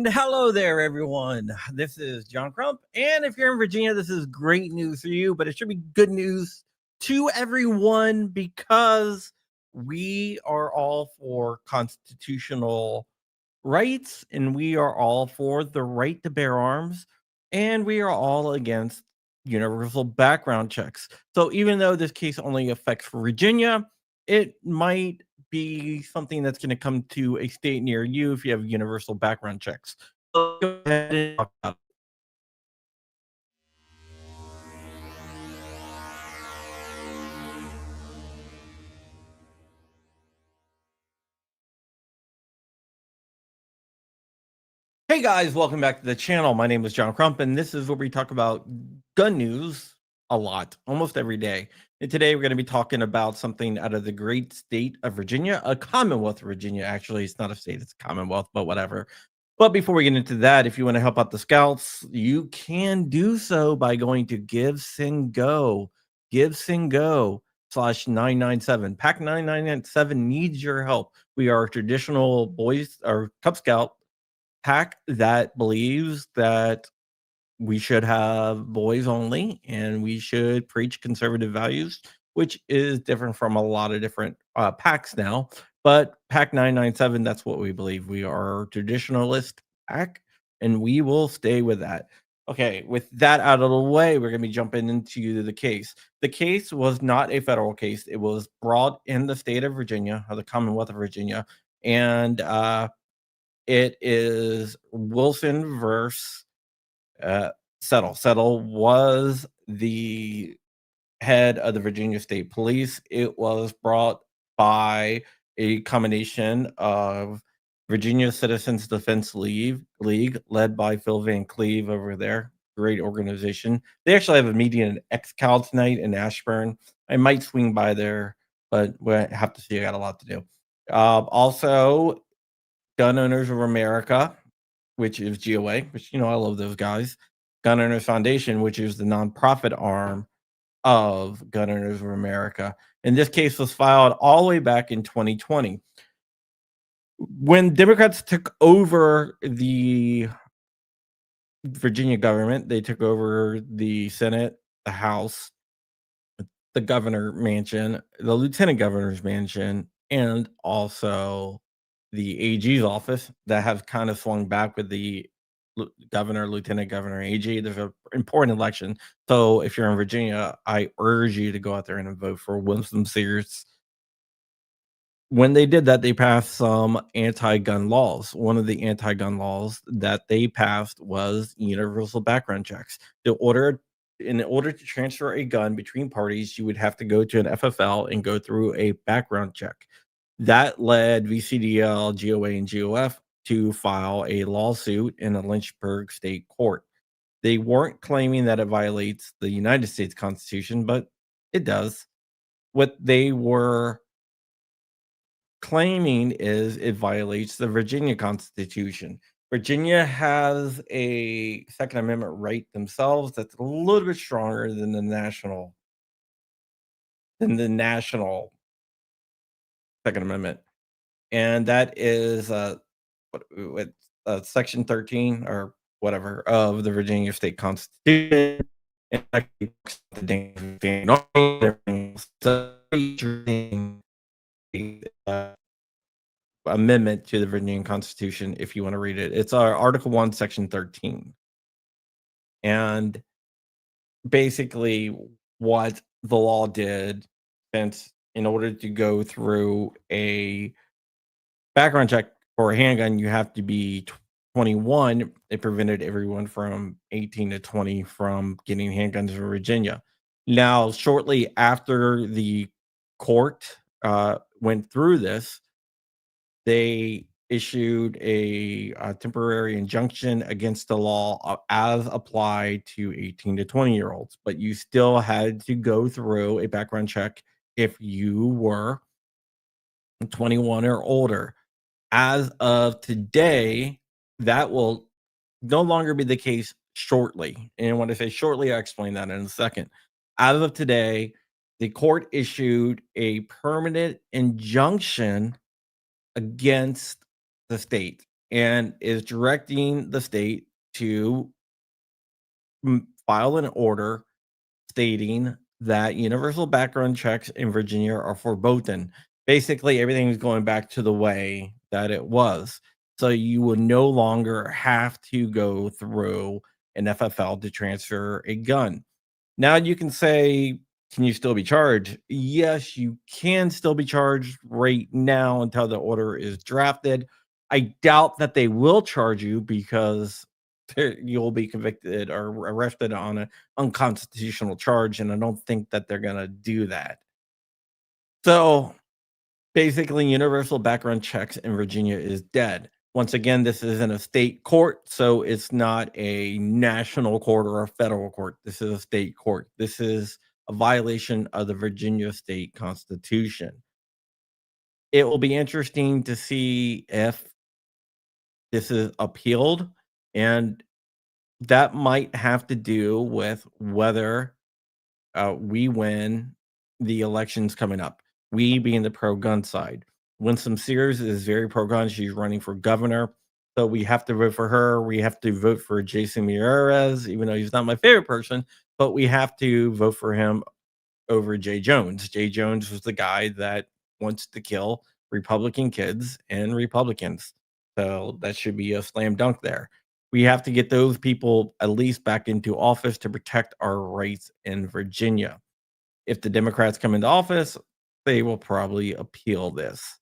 And hello there, everyone. This is John Crump. And if you're in Virginia, this is great news for you, but it should be good news to everyone because we are all for constitutional rights and we are all for the right to bear arms and we are all against universal background checks. So even though this case only affects Virginia, it might be something that's going to come to a state near you if you have universal background checks. So go ahead and talk about it. Hey guys, welcome back to the channel. My name is John Crump, and this is where we talk about gun news a lot, almost every day. And today we're going to be talking about something out of the great state of Virginia, a Commonwealth of Virginia. Actually, it's not a state, it's a Commonwealth, but whatever. But before we get into that, if you want to help out the scouts, you can do so by going to GiveSendGo, GiveSendGo/997. Pack 997 needs your help. We are a traditional boys or Cub Scout pack that believes that we should have boys only and we should preach conservative values, which is different from a lot of different packs now. But Pack 997, that's what we believe. We are a traditionalist pack and we will stay with that. Okay, with that out of the way, we're going to be jumping into the case. The case was not a federal case. It was brought in the state of Virginia, or the Commonwealth of Virginia, and it is Wilson versus Settle. Settle was the head of the Virginia State Police. It was brought by a combination of Virginia Citizens Defense League, led by Phil Van Cleve over there. Great organization. They actually have a meeting at XCal tonight in Ashburn. I might swing by there, but we'll have to see. I got a lot to do. Also, Gun Owners of America, which is GOA, which, I love those guys. Gun Owners Foundation, which is the nonprofit arm of Gun Owners of America. And this case was filed all the way back in 2020. When Democrats took over the Virginia government, they took over the Senate, the House, the governor mansion, the lieutenant governor's mansion, and also the AG's office that has kind of swung back with the governor, lieutenant governor, AG. There's an important election. So if you're in Virginia, I urge you to go out there and vote for Winston Sears. When they did that, they passed some anti-gun laws. One of the anti-gun laws that they passed was universal background checks. In order to transfer a gun between parties, you would have to go to an FFL and go through a background check. That led VCDL, GOA, and GOF to file a lawsuit in a Lynchburg state court. They weren't claiming that it violates the United States Constitution, but it does. What they were claiming is it violates the Virginia Constitution. Virginia has a Second Amendment right themselves that's a little bit stronger than the national Second Amendment, and that is Section 13 or whatever of the Virginia State Constitution. And actually, amendment to the Virginia Constitution, if you want to read it. It's our Article 1, Section 13. And basically what the law did, since in order to go through a background check for a handgun, you have to be 21. It prevented everyone from 18 to 20 from getting handguns in Virginia. Now, shortly after the court went through this, they issued a temporary injunction against the law as applied to 18 to 20-year-olds, but you still had to go through a background check if you were 21 or older. As of today, that will no longer be the case shortly. And when I say shortly, I'll explain that in a second. As of today, the court issued a permanent injunction against the state. and is directing the state to file an order stating that universal background checks in Virginia are verboten. Basically, everything is going back to the way that it was. So you will no longer have to go through an FFL to transfer a gun. Now you can say, can you still be charged? Yes, you can still be charged right now until the order is drafted. I doubt that they will charge you because you'll be convicted or arrested on an unconstitutional charge, and I don't think that they're gonna do that. So basically, universal background checks in Virginia is dead. Once again, this is in a state court, so it's not a national court or a federal court. This is a state court. This is a violation of the Virginia state constitution. It will be interesting to see if this is appealed, and that might have to do with whether we win the elections coming up. We being the pro gun side. Winsome Sears is very pro gun. She's running for governor. So we have to vote for her. We have to vote for Jason Miyares, even though he's not my favorite person, but we have to vote for him over Jay Jones. Jay Jones was the guy that wants to kill Republican kids and Republicans. So that should be a slam dunk there. We have to get those people at least back into office to protect our rights in Virginia. If the Democrats come into office, they will probably appeal this.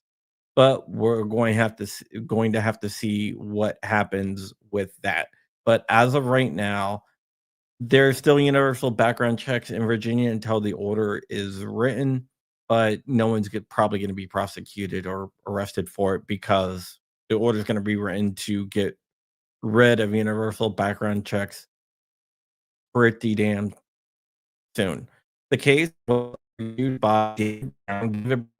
But we're going to have to see what happens with that. But as of right now, there's still universal background checks in Virginia until the order is written, but no one's probably going to be prosecuted or arrested for it because the order is going to be written to get rid of universal background checks pretty damn soon. The case was reviewed by David Brown,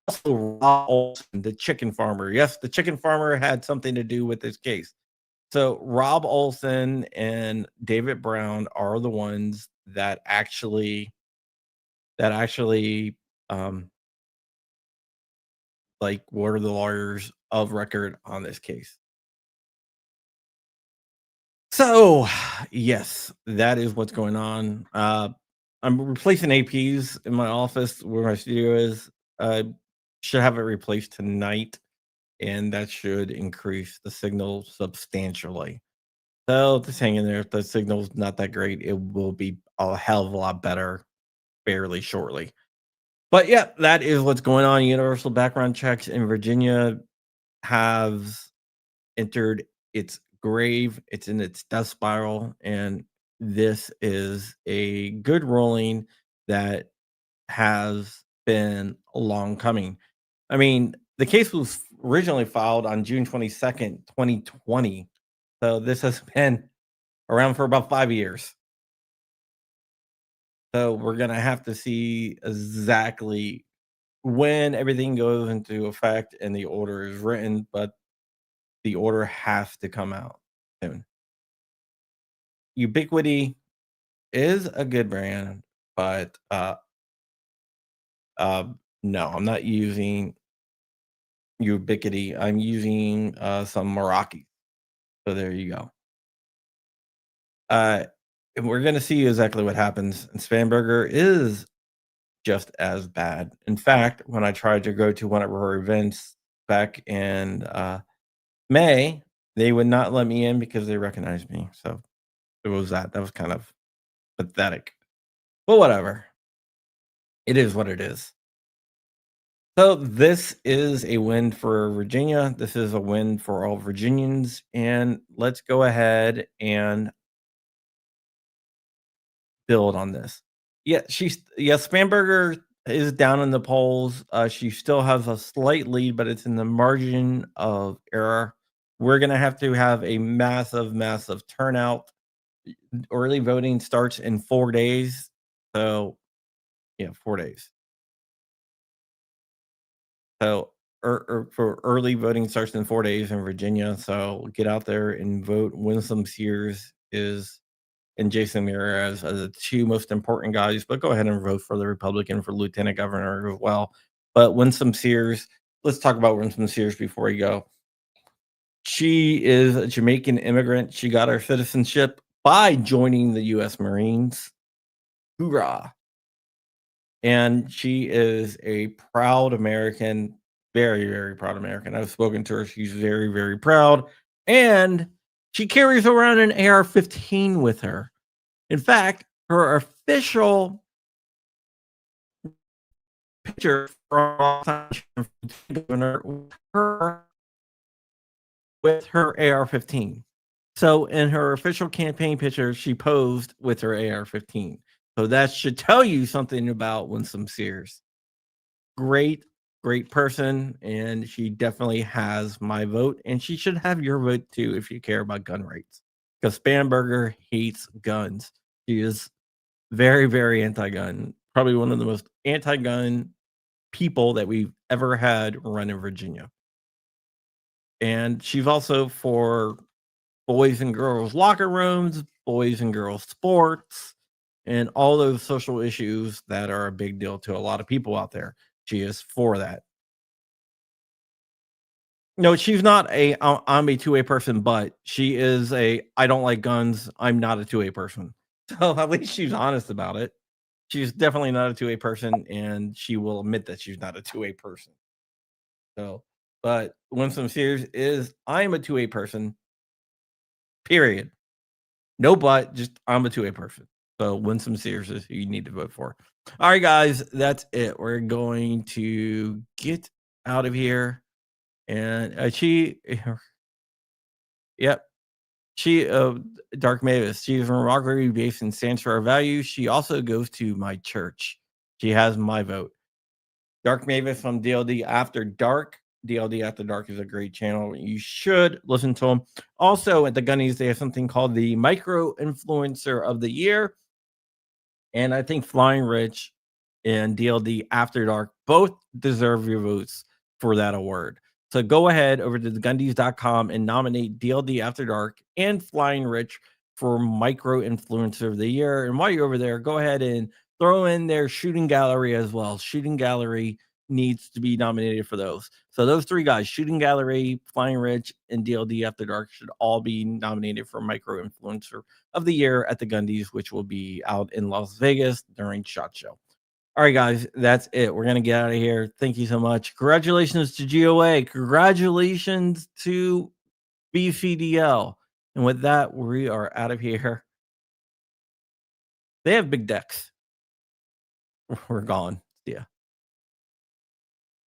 also Rob Olson, the chicken farmer. Yes, the chicken farmer had something to do with this case. So Rob Olson and David Brown are the ones that actually like were the lawyers of record on this case. So yes, that is what's going on. I'm replacing APs in my office where my studio is. Should have it replaced tonight, and that should increase the signal substantially. So just hang in there. If the signal's not that great, it will be a hell of a lot better fairly shortly. But yeah, that is what's going on. Universal background checks in Virginia have entered its grave. It's in its death spiral. And this is a good ruling that has been long coming. I mean, the case was originally filed on June 22nd, 2020. So this has been around for about 5 years. So we're gonna have to see exactly when everything goes into effect and the order is written, but the order has to come out soon. Ubiquity is a good brand, but no, I'm not using Ubiquity. I'm using some Meraki. So there you go. Uh, and we're gonna see exactly what happens. And Spamberger is just as bad. In fact, when I tried to go to one of her events back in May, they would not let me in because they recognized me. So it was that. That was kind of pathetic. But whatever. It is what it is. So this is a win for Virginia. This is a win for all Virginians. And let's go ahead and build on this. Spamberger is down in the polls. She still has a slight lead, but it's in the margin of error. We're gonna have to have a massive, massive turnout. Early voting starts in 4 days. So yeah, 4 days. So for early voting starts in 4 days in Virginia. So get out there and vote. Winsome Sears is and Jason Miyares are the two most important guys, but go ahead and vote for the Republican for lieutenant governor as well. But Winsome Sears let's talk about Winston Sears before we go. She is a Jamaican immigrant. She got her citizenship by joining the US Marines. Hoorah. And she is a proud American, very, very proud American. I've spoken to her. She's very, very proud. And she carries around an AR-15 with her. In fact, her official picture from governor her with her AR-15. So in her official campaign picture, she posed with her AR-15. So that should tell you something about Winsome Sears. Great, great person, and she definitely has my vote, and she should have your vote too if you care about gun rights. Because Spanberger hates guns. She is very, very anti-gun. Probably one of the most anti-gun people that we've ever had run in Virginia. And she's also for boys and girls locker rooms, boys and girls sports, and all those social issues that are a big deal to a lot of people out there. She is for that. No, she's not I'm a two-way person, but she is a I don't like guns. I'm not a two-way person. So at least she's honest about it. She's definitely not a two-way person, and she will admit that she's not a two-way person. So, but Winsome Sears is I'm a two-way person. Period. No, but just I'm a two-way person. So Winsome Sears is who you need to vote for. All right, guys, that's it. We're going to get out of here. And yep, she Dark Mavis. She is from Rockery based and stands for our values. She also goes to my church. She has my vote. Dark Mavis from DLD After Dark. DLD After Dark is a great channel. You should listen to them. Also, at the Gundies, they have something called the Micro Influencer of the Year. And I think Flying Rich and DLD After Dark both deserve your votes for that award. So go ahead over to thegundies.com and nominate DLD After Dark and Flying Rich for Micro Influencer of the Year. And while you're over there, go ahead and throw in their Shooting Gallery as well. Shooting Gallery needs to be nominated for those. So those three guys, Shooting Gallery, Flying Rich, and DLD After Dark should all be nominated for Micro Influencer of the Year at the Gundies, which will be out in Las Vegas during SHOT Show. All right, guys, that's it. We're gonna get out of here. Thank you so much. Congratulations to GOA. Congratulations to BCDL. And with that, we are out of here. They have big decks. We're gone. See ya.